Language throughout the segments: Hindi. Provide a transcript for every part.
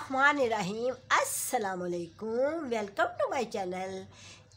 बिस्मिल्लाहिर्रहमानिर्रहीम। अस्सलामुअलैकुम, वेलकम टू माय चैनल।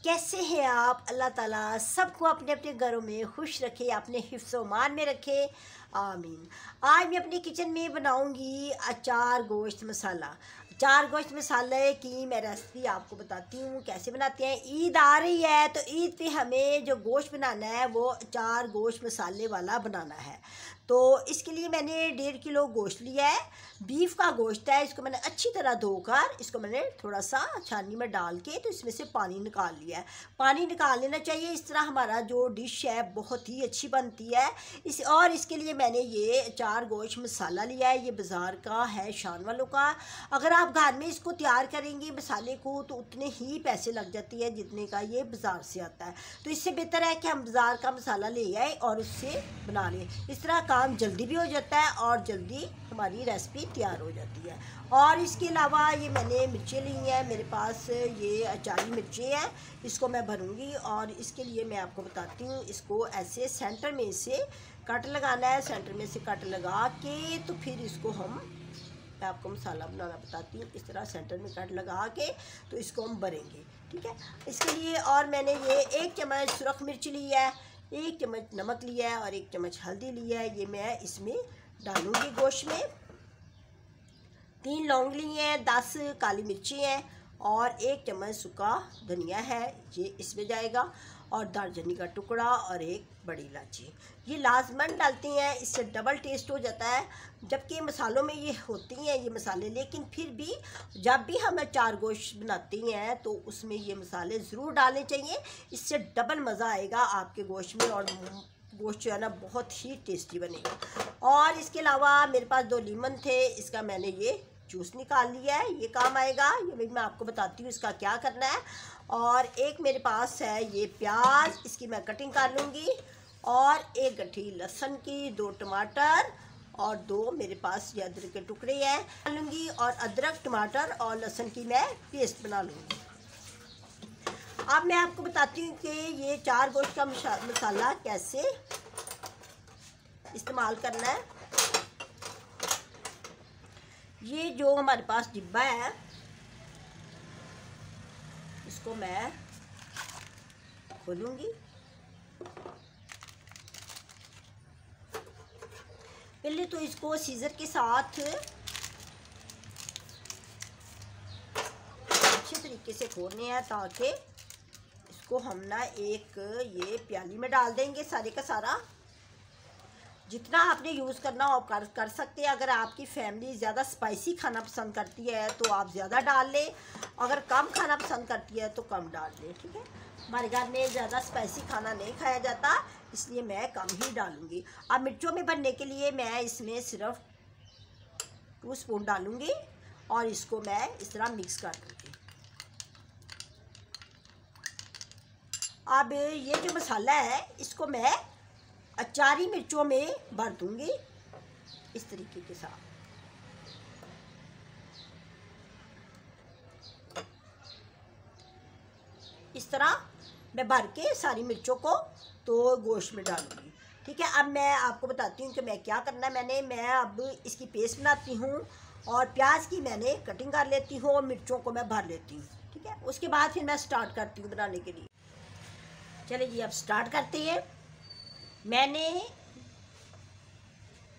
कैसे हैं आप? अल्लाह ताला सबको अपने अपने घरों में खुश रखे, अपने हिफ्ज़-ओ-मान में रखे, आमीन। आज मैं अपने किचन में बनाऊंगी अचार गोश्त मसाला। अचार गोश्त मसाले की मैं रेसिपी आपको बताती हूँ कैसे बनाते हैं। ईद आ रही है तो ईद पे हमें जो गोश्त बनाना है वो अचार गोश्त मसाले वाला बनाना है। तो इसके लिए मैंने 1.5 किलो गोश्त लिया है। बीफ का गोश्त है। इसको मैंने अच्छी तरह धोकर इसको मैंने थोड़ा सा छाननी में डाल के तो इसमें से पानी निकाल लिया है। पानी निकाल लेना चाहिए, इस तरह हमारा जो डिश है बहुत ही अच्छी बनती है। इसके लिए मैंने ये अचार गोश्त मसाला लिया है। ये बाज़ार का है, शान वालों का। अगर आप घर में इसको तैयार करेंगे मसाले को तो उतने ही पैसे लग जाती है जितने का ये बाज़ार से आता है। तो इससे बेहतर है कि हम बाज़ार का मसाला ले आए और उससे बना लें। इस तरह काम जल्दी भी हो जाता है और जल्दी हमारी रेसिपी तैयार हो जाती है। और इसके अलावा ये मैंने मिर्चें ली हैं, मेरे पास ये अचारी मिर्चें हैं। इसको मैं भरूंगी और इसके लिए मैं आपको बताती हूँ, इसको ऐसे सेंटर में से कट लगाना है। सेंटर में से कट लगा के तो फिर इसको मैं आपको मसाला बनाना बताती हूँ। इस तरह सेंटर में कट लगा के तो इसको हम भरेंगे, ठीक है। इसके लिए और मैंने ये 1 चम्मच सुरख मिर्च ली है, 1 चम्मच नमक लिया है और 1 चम्मच हल्दी लिया है। ये मैं इसमें डालूंगी गोश्त में। 3 लौंग लिए हैं, 10 काली मिर्ची हैं और 1 चम्मच सूखा धनिया है, ये इसमें जाएगा। और दालचीनी का टुकड़ा और 1 बड़ी इलायची। ये लाजमन डालती हैं, इससे डबल टेस्ट हो जाता है। जबकि मसालों में ये होती हैं ये मसाले, लेकिन फिर भी जब भी हम अचार गोश्त बनाती हैं तो उसमें ये मसाले ज़रूर डालने चाहिए। इससे डबल मज़ा आएगा आपके गोश्त में और गोश्त जो है ना बहुत ही टेस्टी बनेगा। और इसके अलावा मेरे पास 2 लीमन थे, इसका मैंने ये जूस निकाल लिया है, ये काम आएगा। ये भी मैं आपको बताती हूँ इसका क्या करना है। और एक मेरे पास है ये प्याज, इसकी मैं कटिंग कर लूँगी। और 1 गट्ठी लहसुन की, 2 टमाटर और 2 मेरे पास ये अदरक के टुकड़े हैं डाल लूँगी। और अदरक टमाटर और लहसुन की मैं पेस्ट बना लूँगी। अब मैं आपको बताती हूँ कि ये अचार गोश्त का मसाला कैसे इस्तेमाल करना है। ये जो हमारे पास डिब्बा है इसको मैं खोलूँगी। पहले तो इसको सीजर के साथ अच्छे तरीके से खोलने हैं ताकि इसको हम ना एक ये प्याली में डाल देंगे सारे का सारा। जितना आपने यूज़ करना हो आप कर सकते हैं। अगर आपकी फैमिली ज़्यादा स्पाइसी खाना पसंद करती है तो आप ज़्यादा डाल लें, अगर कम खाना पसंद करती है तो कम डाल लें, ठीक है। हमारे घर में ज़्यादा स्पाइसी खाना नहीं खाया जाता, इसलिए मैं कम ही डालूँगी। अब मिर्चों में भरने के लिए मैं इसमें सिर्फ 2 स्पून डालूँगी और इसको मैं इस तरह मिक्स कर दूँगी। अब ये जो मसाला है इसको मैं अचारी मिर्चों में भर दूंगी इस तरीके के साथ। इस तरह मैं भर के सारी मिर्चों को तो गोश्त में डालूंगी, ठीक है। अब मैं आपको बताती हूँ कि मैं क्या करना है। मैं अब इसकी पेस्ट बनाती हूँ और प्याज की मैंने कटिंग कर लेती हूँ और मिर्चों को मैं भर लेती हूँ, ठीक है। उसके बाद फिर मैं स्टार्ट करती हूँ बनाने के लिए। चलिए जी अब स्टार्ट करते हैं। मैंने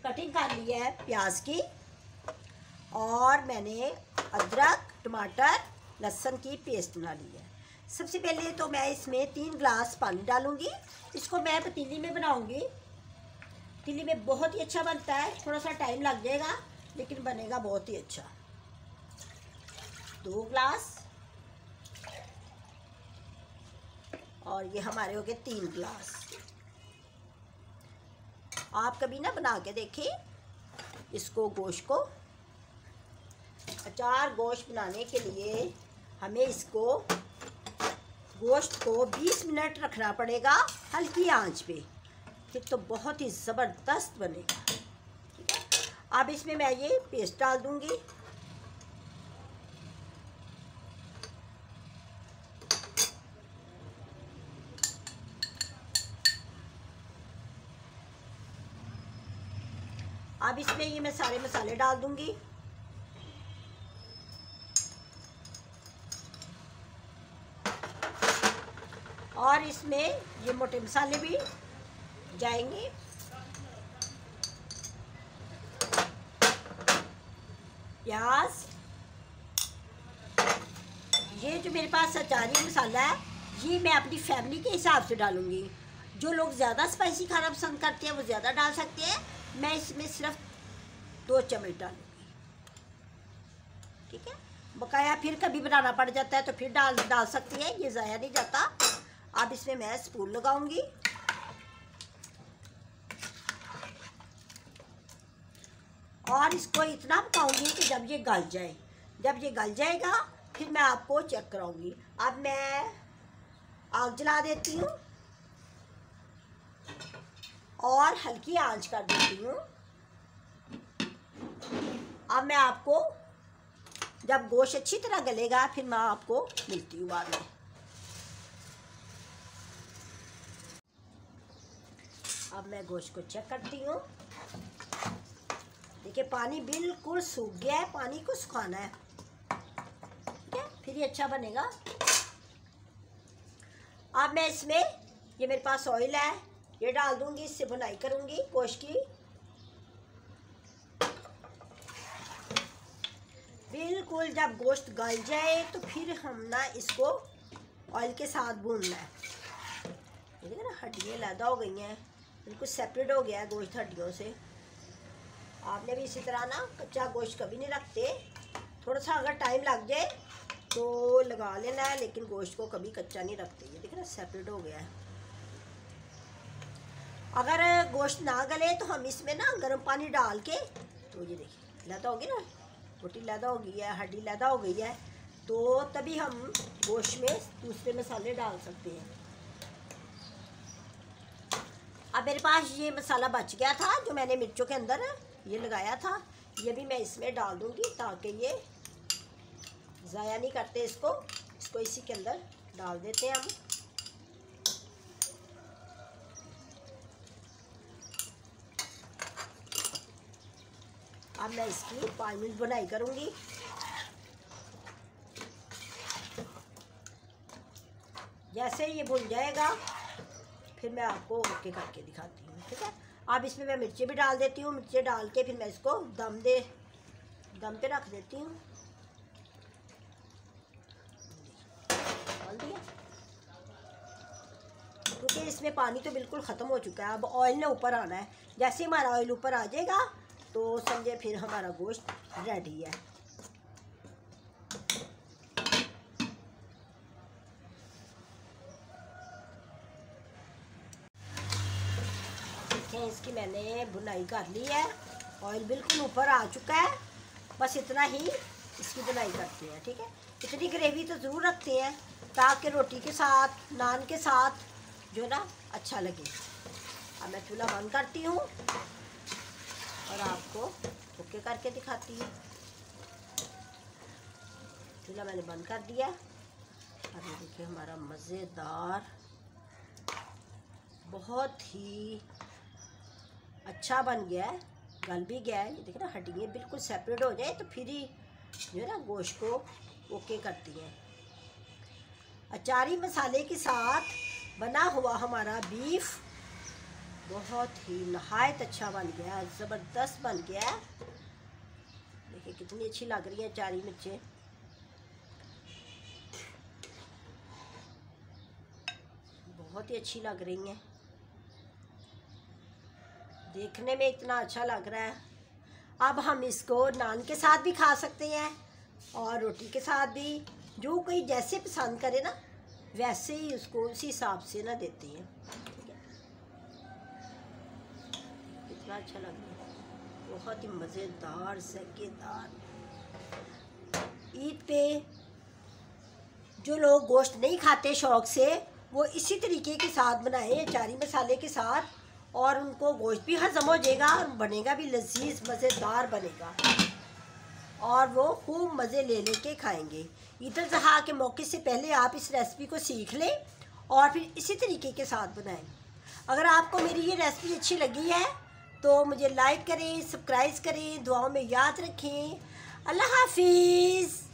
कटिंग कर ली है प्याज की और मैंने अदरक टमाटर लहसुन की पेस्ट बना ली है। सबसे पहले तो मैं इसमें 3 गिलास पानी डालूंगी। इसको मैं पतीली में बनाऊंगी। पतीली में बहुत ही अच्छा बनता है, थोड़ा सा टाइम लग जाएगा लेकिन बनेगा बहुत ही अच्छा। 2 गिलास और ये हमारे हो गए 3 गिलास। आप कभी ना बना के देखें इसको गोश्त को। अचार गोश्त बनाने के लिए हमें इसको गोश्त को 20 मिनट रखना पड़ेगा हल्की आंच पे, फिर तो बहुत ही ज़बरदस्त बनेगा, ठीक है। अब इसमें मैं ये पेस्ट डाल दूंगी। अब इसमें ये मैं सारे मसाले डाल दूंगी। और इसमें ये मोटे मसाले भी जाएंगे। प्याज, ये जो मेरे पास अचारी मसाला है ये मैं अपनी फैमिली के हिसाब से डालूँगी। जो लोग ज़्यादा स्पाइसी खाना पसंद करते हैं वो ज़्यादा डाल सकते हैं। मैं इसमें सिर्फ 2 चम्मच डालूँगी, ठीक है। बकाया फिर कभी बनाना पड़ जाता है तो फिर डाल सकती है, ये ज़ाया नहीं जाता। अब इसमें मैं स्पून लगाऊंगी और इसको इतना पकाऊंगी कि जब ये गल जाए। जब ये गल जाएगा फिर मैं आपको चेक कराऊंगी। अब मैं आग जला देती हूँ और हल्की आंच कर देती हूँ। अब मैं आपको जब गोश्त अच्छी तरह गलेगा फिर मैं आपको मिलती हूँ बाद में। अब मैं गोश्त को चेक करती हूँ। देखिए पानी बिल्कुल सूख गया है, पानी को सुखाना है, ठीक है, फिर ये अच्छा बनेगा। अब मैं इसमें ये मेरे पास ऑयल है ये डाल दूंगी, इससे भुनाई करूंगी गोश्त की। बिल्कुल जब गोश्त गल जाए तो फिर हम ना इसको ऑयल के साथ भूनना है। देखिए ना हड्डियाँ अलग हो गई हैं, बिल्कुल सेपरेट हो गया है गोश्त हड्डियों से। आपने भी इसी तरह ना कच्चा गोश्त कभी नहीं रखते, थोड़ा सा अगर टाइम लग जाए तो लगा लेना है, लेकिन गोश्त को कभी कच्चा नहीं रखते। ये देखिए ना सेपरेट हो गया है। अगर गोश्त ना गले तो हम इसमें ना गर्म पानी डाल के, तो ये देखिए लैदा होगी ना, रोटी लैदा हो गई है, हड्डी लैदा हो गई है, तो तभी हम गोश्त में दूसरे मसाले डाल सकते हैं। अब मेरे पास ये मसाला बच गया था जो मैंने मिर्चों के अंदर ये लगाया था, ये भी मैं इसमें डाल दूंगी ताकि ये ज़ाया नहीं करते इसको इसी के अंदर डाल देते हैं हम। अब मैं इसकी 5 मिनट बुनाई करूंगी। जैसे ये भुन जाएगा फिर मैं आपको ओके करके दिखाती हूँ, ठीक है। अब इसमें मैं मिर्ची भी डाल देती हूँ। मिर्ची डाल के फिर मैं इसको दम पे रख देती हूँ। डाल दिया, क्योंकि इसमें पानी तो बिल्कुल ख़त्म हो चुका है। अब ऑयल ने ऊपर आना है। जैसे हमारा ऑयल ऊपर आ जाएगा तो समझे फिर हमारा गोश्त रेडी है। इसकी मैंने बुनाई कर ली है, ऑयल बिल्कुल ऊपर आ चुका है। बस इतना ही इसकी बुनाई करते हैं, ठीक है। इतनी ग्रेवी तो ज़रूर रखते हैं ताकि रोटी के साथ, नान के साथ जो ना अच्छा लगे। अब मैं चूल्हा बंद करती हूँ और आपको ओके करके दिखाती हूँ। चूल्हा मैंने बंद कर दिया। अब ये देखिए हमारा मज़ेदार, बहुत ही अच्छा बन गया है, गल भी गया है। ये देखिए ना हड्डियाँ बिल्कुल सेपरेट हो जाए तो फिर ही जो है ना गोश्त को ओके करती है। अचारी मसाले के साथ बना हुआ हमारा बीफ बहुत ही नहायत अच्छा बन गया है, ज़बरदस्त बन गया है। देखिए कितनी अच्छी लग रही है अचारी मिर्चें, बहुत ही अच्छी लग रही हैं। देखने में इतना अच्छा लग रहा है। अब हम इसको नान के साथ भी खा सकते हैं और रोटी के साथ भी, जो कोई जैसे पसंद करे ना वैसे ही उसको उसी हिसाब से ना देते हैं, ठीक है। कितना अच्छा लग रहा है, बहुत ही मज़ेदार ज़ायकेदार। ईद पे जो लोग गोश्त नहीं खाते शौक़ से, वो इसी तरीके के साथ बनाए अचारी मसाले के साथ, और उनको गोश्त भी हज़म हो जाएगा और बनेगा भी लजीज मज़ेदार बनेगा, और वो खूब मज़े ले के खाएंगे। ईद उल ज़ुहा के मौके से पहले आप इस रेसिपी को सीख लें और फिर इसी तरीके के साथ बनाएं। अगर आपको मेरी ये रेसिपी अच्छी लगी है तो मुझे लाइक करें, सब्सक्राइब करें, दुआओं में याद रखें। अल्लाह हाफिज़।